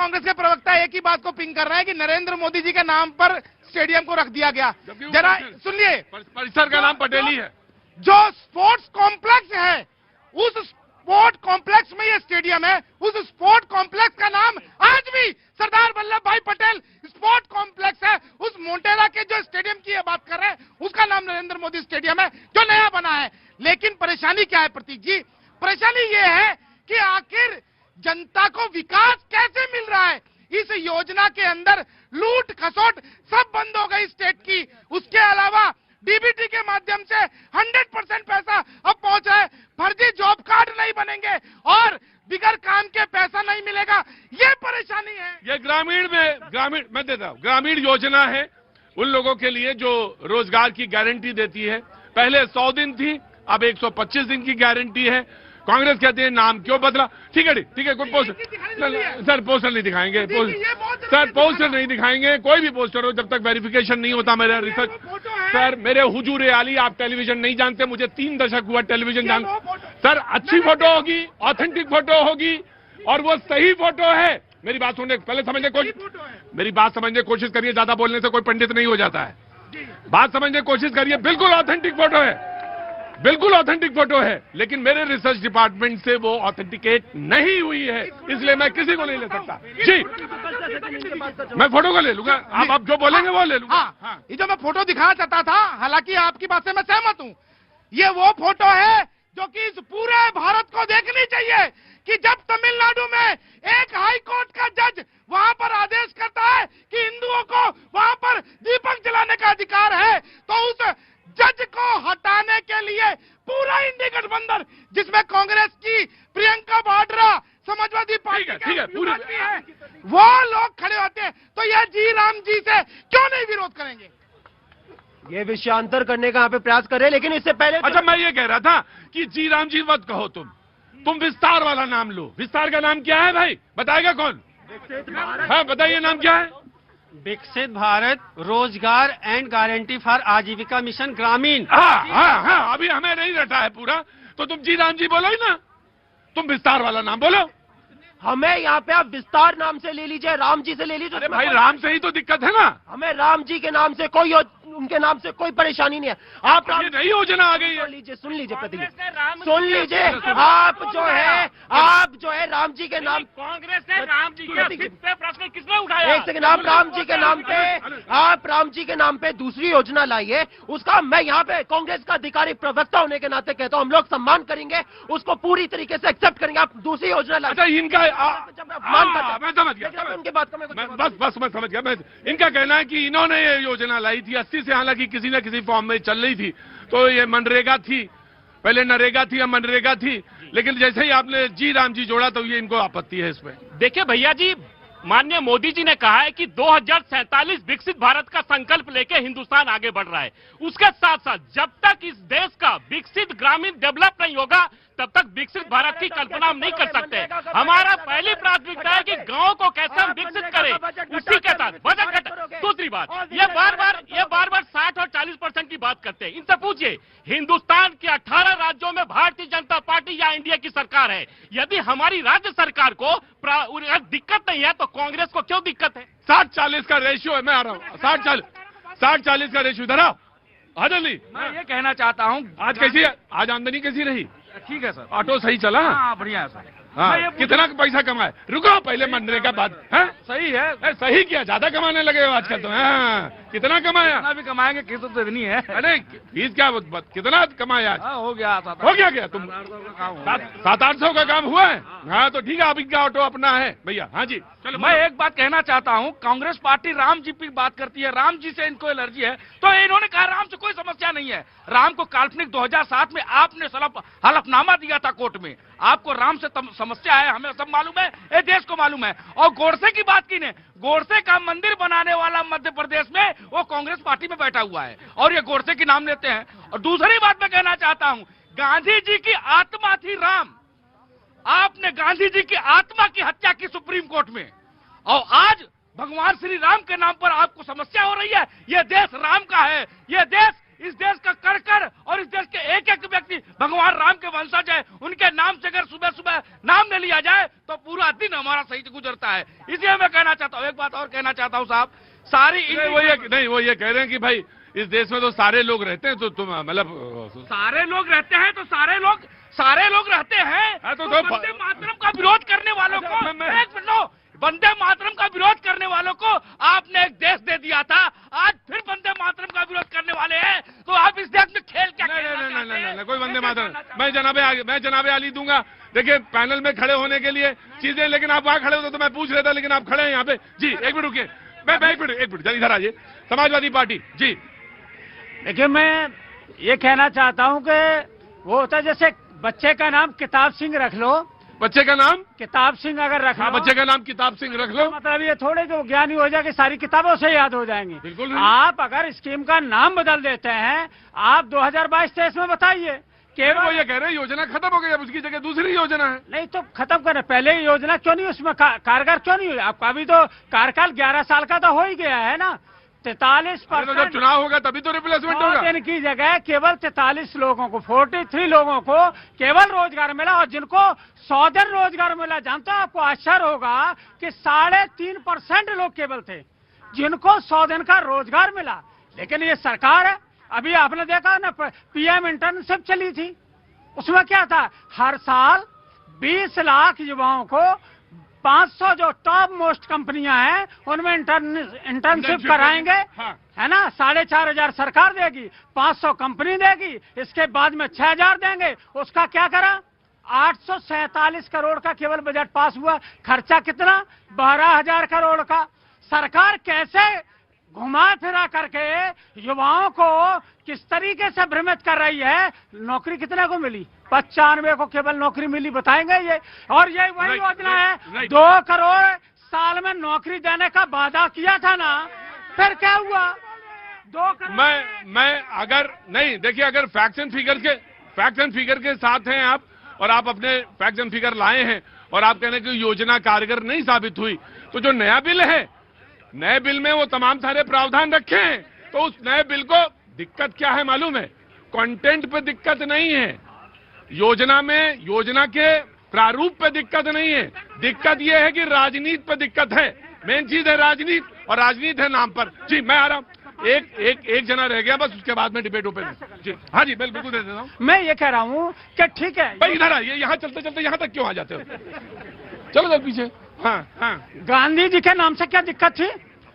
कांग्रेस के प्रवक्ता एक ही बात को पिंग कर रहे हैं कि नरेंद्र मोदी जी के नाम पर स्टेडियम को रख दिया गया। जरा सुनिए, परिसर का नाम पटेल ही है। जो स्पोर्ट्स कॉम्प्लेक्स है, उस स्पोर्ट कॉम्प्लेक्स में ये स्टेडियम है। उस स्पोर्ट कॉम्प्लेक्स का नाम आज भी सरदार वल्लभ भाई पटेल स्पोर्ट कॉम्प्लेक्स है। उस मोटेरा के जो स्टेडियम की बात कर रहे हैं, उसका नाम नरेंद्र मोदी स्टेडियम है, जो नया बना है। लेकिन परेशानी क्या है प्रतीक जी? परेशानी ये है कि आखिर जनता को विकास कैसे मिल रहा है? इस योजना के अंदर लूट खसोट सब बंद हो गई स्टेट की। उसके अलावा डीबीटी के माध्यम से 100% पैसा अब पहुंच रहा है। फर्जी जॉब कार्ड नहीं बनेंगे और बिगर काम के पैसा नहीं मिलेगा। ये परेशानी है। ये ग्रामीण मैं देता हूं, ग्रामीण योजना है उन लोगों के लिए जो रोजगार की गारंटी देती है। पहले 100 दिन थी, अब 125 दिन की गारंटी है। कांग्रेस कहते हैं नाम क्यों बदला? ठीक है, कोई पोस्टर सर पोस्टर नहीं दिखाएंगे, सर पोस्टर नहीं दिखाएंगे, कोई भी पोस्टर हो जब तक वेरिफिकेशन नहीं होता। मेरा रिसर्च सर, मेरे हुजूर आली, आप टेलीविजन नहीं जानते, मुझे 3 दशक हुआ टेलीविजन जान। सर अच्छी फोटो होगी, ऑथेंटिक फोटो होगी और वो सही फोटो है। मेरी बात सुनने पहले समझने की कोशिश करिए। ज्यादा बोलने से कोई पंडित नहीं हो जाता है। बात समझने की कोशिश करिए। बिल्कुल ऑथेंटिक फोटो है, बिल्कुल ऑथेंटिक फोटो है, लेकिन मेरे रिसर्च डिपार्टमेंट से वो ऑथेंटिकेट नहीं हुई है, इसलिए मैं किसी को नहीं ले सकता। जी, मैं फोटो को ले लूंगा, आप जो बोलेंगे वो ले लूंगा। हाँ, ये जो मैं फोटो दिखाना चाहता था, हालांकि आपकी बात से मैं सहमत हूँ। ये वो फोटो है जो कि इस पूरे भारत को देखनी चाहिए कि जब तमिलनाडु में एक हाई कोर्ट का जज वहां पर आदेश करता है कि हिंदुओं को वहां पर दीपक जलाने का अधिकार है, तो उस जज को हटाने के लिए पूरा इंडी गठबंधन, जिसमें कांग्रेस की प्रियंका वाड्रा, समाजवादी पार्टी ठीक है, वो लोग खड़े होते हैं, तो यह जी राम जी से क्यों नहीं विरोध करेंगे? ये विषयांतर करने का यहाँ पे प्रयास कर रहे हैं, लेकिन इससे पहले अच्छा मैं ये कह रहा था कि जी राम जी मत कहो, तुम विस्तार वाला नाम लो। विस्तार का नाम क्या है भाई, बताएगा कौन? हाँ बताइए, नाम क्या है? विकसित भारत रोजगार एंड गारंटी फॉर आजीविका मिशन ग्रामीण। हाँ, अभी हमें नहीं रटा है पूरा, तो तुम जी राम जी बोलो ही ना, तुम विस्तार वाला नाम बोलो। हमें यहाँ पे आप विस्तार नाम से ले लीजिए, राम जी से ले लीजिए। अरे भाई राम से ही तो दिक्कत है ना। हमें राम जी के नाम से उनके नाम से कोई परेशानी नहीं है। आप ये नई योजना आ गई है। सुन लीजिए प्रतीक, सुन लीजिए। आप जो है राम जी के नाम, कांग्रेस ने राम जी के प्रश्न किसने उठाया? एक सेकंड, आप राम जी के नाम पे दूसरी योजना लाइए। उसका मैं यहाँ पे कांग्रेस का अधिकारी प्रवक्ता होने के नाते कहता हूँ, हम लोग सम्मान करेंगे, उसको पूरी तरीके से एक्सेप्ट करेंगे। आप दूसरी योजना लाइए। अच्छा इनका मैं समझ गया, उनके बात का बस मैं समझ गया। इनका कहना है कि इन्होंने ये योजना लाई थी 80 से, हालांकि किसी न किसी फॉर्म में चल रही थी, तो ये मनरेगा थी, पहले नरेगा थी या मनरेगा थी, लेकिन जैसे ही आपने जी राम जी जोड़ा तो ये इनको आपत्ति है इसमें। देखिए भैया जी, माननीय मोदी जी ने कहा है कि 2047 विकसित भारत का संकल्प लेके हिंदुस्तान आगे बढ़ रहा है। उसके साथ साथ जब तक इस देश का विकसित ग्रामीण डेवलप नहीं होगा, तब तक विकसित भारत की कल्पना हम नहीं कर सकते। हमारा पहली प्राथमिकता है कि गांव को कैसे हम विकसित करें, उसी के साथ बजट घटा। दूसरी बात, ये बार बार 60 और 40% की बात करते हैं। इनसे पूछिए, हिंदुस्तान के 18 राज्यों में भारतीय जनता पार्टी या इंडिया की सरकार है। यदि हमारी राज्य सरकार को दिक्कत नहीं है तो कांग्रेस को क्यों दिक्कत है? 60-40 का रेशियो है, मैं आ रहा हूँ। 60-40 का रेशियो इधर आओ। जल्दी, मैं ये कहना चाहता हूँ, आज आमदनी कैसी रही? ठीक है सर, ऑटो सही चला? हाँ बढ़िया है सर। हाँ, कितना पैसा कमाए? रुको पहले मनरेगा बाद है? सही है, सही किया, ज्यादा कमाने लगे हो आजकल तो। हाँ, कितना कमाया? कितना भी कमाएंगे, किस्त तो इतनी है। अरे फीस क्या, कितना कमाया? हो गया तुम 700-800 का काम हुआ है? हाँ तो ठीक है, आप इनका ऑटो अपना है भैया। हाँ जी चलो। मैं एक बात कहना चाहता हूँ, कांग्रेस पार्टी राम जी की बात करती है, राम जी से इनको एलर्जी है, तो इन्होंने कहा राम से कोई समस्या नहीं है। राम को काल्पनिक 2007 में आपने हलफनामा दिया था कोर्ट में, आपको राम से समस्या है, हमें सब मालूम है, ये देश को मालूम है। और गोडसे की बात की ने, गोडसे का मंदिर बनाने वाला मध्य प्रदेश में वो कांग्रेस पार्टी में बैठा हुआ है और ये गोडसे की नाम लेते हैं। और दूसरी बात मैं कहना चाहता हूं, गांधी जी की आत्मा थी राम, आपने गांधी जी की आत्मा की हत्या की सुप्रीम कोर्ट में, और आज भगवान श्री राम के नाम पर आपको समस्या हो रही है। यह देश राम का है, यह देश इस देश का कर और इस देश के एक एक व्यक्ति भगवान राम के वंशज है, उनके नाम से अगर सुबह सुबह नाम ले लिया जाए तो पूरा दिन हमारा सही से गुजरता है। इसलिए मैं कहना चाहता हूँ, एक बात और कहना चाहता हूँ साहब, सारी वो ये कह रहे हैं कि भाई इस देश में तो सारे लोग रहते हैं, तो तुम मतलब सारे लोग रहते हैं तो सारे लोग रहते हैं तो वंदे मातरम का विरोध करने वालों को एक मिनट लो, वंदे मातरम का विरोध करने वालों को आपने एक देश दे दिया था, आज फिर वंदे मातरम का विरोध करने वाले हैं, तो आप इस देश में खेल क्या खेलना चाहते हैं? कोई वंदे मातरम मैं जनाबे आली दूंगा। देखिए पैनल में खड़े होने के लिए चीजें, लेकिन आप वहां खड़े होते तो मैं पूछ रहा था, लेकिन आप खड़े हैं यहाँ पे। जी एक मिनट रुकिए, मैं एक मिनट जल्दी इधर आइए। समाजवादी पार्टी जी। देखिए मैं ये कहना चाहता हूँ कि वो होता है जैसे बच्चे का नाम किताब सिंह रख लो, बच्चे का नाम किताब सिंह अगर रख लो, बच्चे का नाम किताब सिंह रख लो, मतलब ये थोड़े जो ज्ञानी हो जाएगी सारी किताबों से याद हो जाएंगी। बिल्कुल। आप अगर स्कीम का नाम बदल देते हैं, आप 2022-23 में बताइए केवल वो ये कह रहे हैं योजना खत्म हो गई, अब उसकी जगह दूसरी योजना है। नहीं तो खत्म करें, पहले ही योजना क्यों नहीं उसमें कारगर क्यों नहीं हुई? आपका अभी तो कार्यकाल 11 साल का तो हो ही गया है ना। 43% जब चुनाव होगा तभी तो रिप्लेसमेंट होगा। 100 दिन की जगह केवल 43 लोगों को, 43 लोगों को केवल रोजगार मिला, और जिनको 100 दिन रोजगार मिला, जानते हो आपको आश्चर्य होगा कि 3.5% लोग केवल थे जिनको 100 दिन का रोजगार मिला। लेकिन ये सरकार है, अभी आपने देखा ना पीएम इंटर्नशिप चली थी, उसमें क्या था, हर साल 20 लाख युवाओं को 500 जो टॉप मोस्ट कंपनियां हैं उनमें इंटर्नशिप कराएंगे। हाँ। है ना, 4,500 सरकार देगी, 500 कंपनी देगी, इसके बाद में 6,000 देंगे। उसका क्या करा, 847 करोड़ का केवल बजट पास हुआ, खर्चा कितना, 12,000 करोड़ का। सरकार कैसे घुमा फिरा करके युवाओं को किस तरीके से भ्रमित कर रही है। नौकरी कितने को मिली, 95 को केवल नौकरी मिली, बताएंगे ये। और ये वही योजना है, 2 करोड़ साल में नौकरी देने का वादा किया था ना, फिर क्या हुआ, 2 करोड़। मैं अगर नहीं, देखिए अगर फैक्ट्स एंड फिगर के साथ हैं आप, और आप अपने फैक्ट्स एंड फिगर लाए हैं, और आप कहने की योजना कारगर नहीं साबित हुई, तो जो नया बिल है, नए बिल में वो तमाम सारे प्रावधान रखे हैं, तो उस नए बिल को दिक्कत क्या है मालूम है, कंटेंट पे दिक्कत नहीं है, योजना में योजना के प्रारूप पे दिक्कत नहीं है, दिक्कत ये है कि राजनीति पे दिक्कत है। मेन चीज है राजनीति, और राजनीति है नाम पर। जी मैं आ रहा हूँ, एक जना रह गया बस, उसके बाद में डिबेट ओपन है। जी हाँ जी बिल्कुल दे देता हूँ। मैं ये कह रहा हूँ कि ठीक है भाई इधर आइए, यहाँ चलते चलते यहाँ तक क्यों आ जाते हो, चलो जरा पीछे। हाँ गांधी जी के नाम से क्या दिक्कत थी?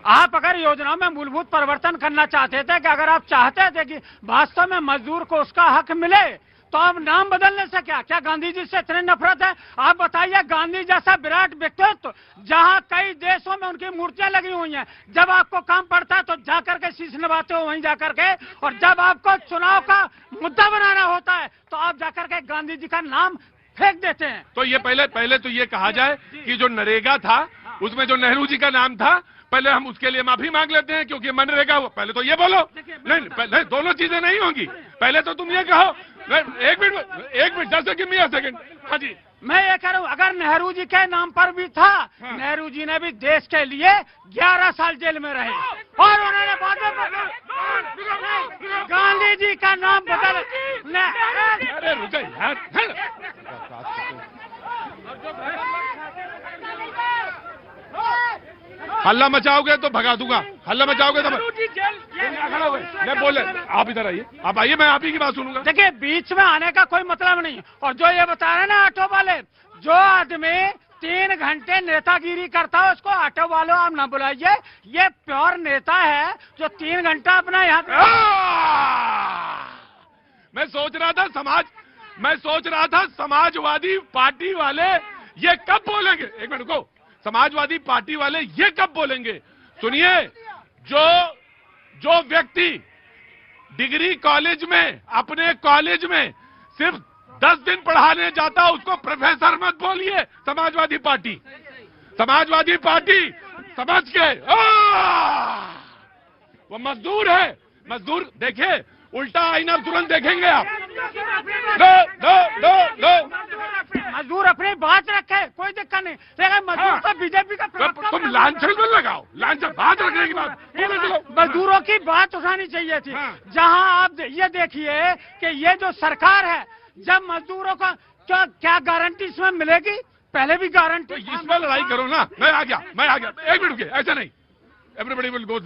आप अगर योजनाओं में मूलभूत परिवर्तन करना चाहते थे, कि अगर आप चाहते थे कि वास्तव में मजदूर को उसका हक मिले, तो आप नाम बदलने से क्या गांधी जी से इतनी नफरत है? आप बताइए, गांधी जैसा विराट व्यक्तित्व, जहां कई देशों में उनकी मूर्तियां लगी हुई हैं, जब आपको काम पड़ता है तो जाकर के शीश नवाते हो वहीं जाकर के, और जब आपको चुनाव का मुद्दा बनाना होता है तो आप जाकर के गांधी जी का नाम फेंक देते हैं। तो ये पहले तो ये कहा जाए कि जो नरेगा था उसमें जो नेहरू जी का नाम था, पहले हम उसके लिए माफी मांग लेते हैं, क्योंकि मनरेगा वो। पहले तो ये बोलो, नहीं दोनों चीजें नहीं होंगी, पहले तो तुम ये कहो। एक मिनट 10 सेकंड। हाँ जी, मैं ये कह रहा हूँ, अगर नेहरू जी के नाम पर भी था, हाँ। नेहरू जी ने भी देश के लिए 11 साल जेल में रहे, और उन्होंने बाद में गांधी जी का नाम बदल। अरे रुको यार, हल्ला मचाओगे तो भगा दूंगा, हल्ला मचाओगे तो मैं बोले। आप इधर आइए, आप आइए, मैं आप ही की बात सुनूंगा। देखिए बीच में आने का कोई मतलब नहीं। और जो ये बता रहे हैं ना ऑटो वाले, जो आदमी 3 घंटे नेतागिरी करता है उसको ऑटो वालों आप ना बुलाइए, ये प्योर नेता है जो 3 घंटा अपना यहाँ। मैं सोच रहा था समाजवादी पार्टी वाले ये कब बोलेंगे, एक मिनट को, समाजवादी पार्टी वाले ये कब बोलेंगे? सुनिए, जो व्यक्ति डिग्री कॉलेज में, अपने कॉलेज में सिर्फ 10 दिन पढ़ाने जाता, उसको प्रोफेसर मत बोलिए। समाजवादी पार्टी समझ के, वो मजदूर है, मजदूर। देखिए उल्टा आईना तुरंत देखेंगे आप। मजदूर अपनी बात रखे, कोई दिक्कत नहीं, लेकिन मजदूर तो बीजेपी का तुम लांछन में लगाओ, लांछन बात रखने की बात। मजदूरों की बात उठानी चाहिए थी। हाँ। जहां आप ये देखिए कि ये जो सरकार है, जब मजदूरों का क्या गारंटी इसमें मिलेगी? पहले भी गारंटी। इसमें लड़ाई करो ना। मैं आ गया, एक मिनट रुकिए, ऐसा नहीं, एवरीबडी विल गो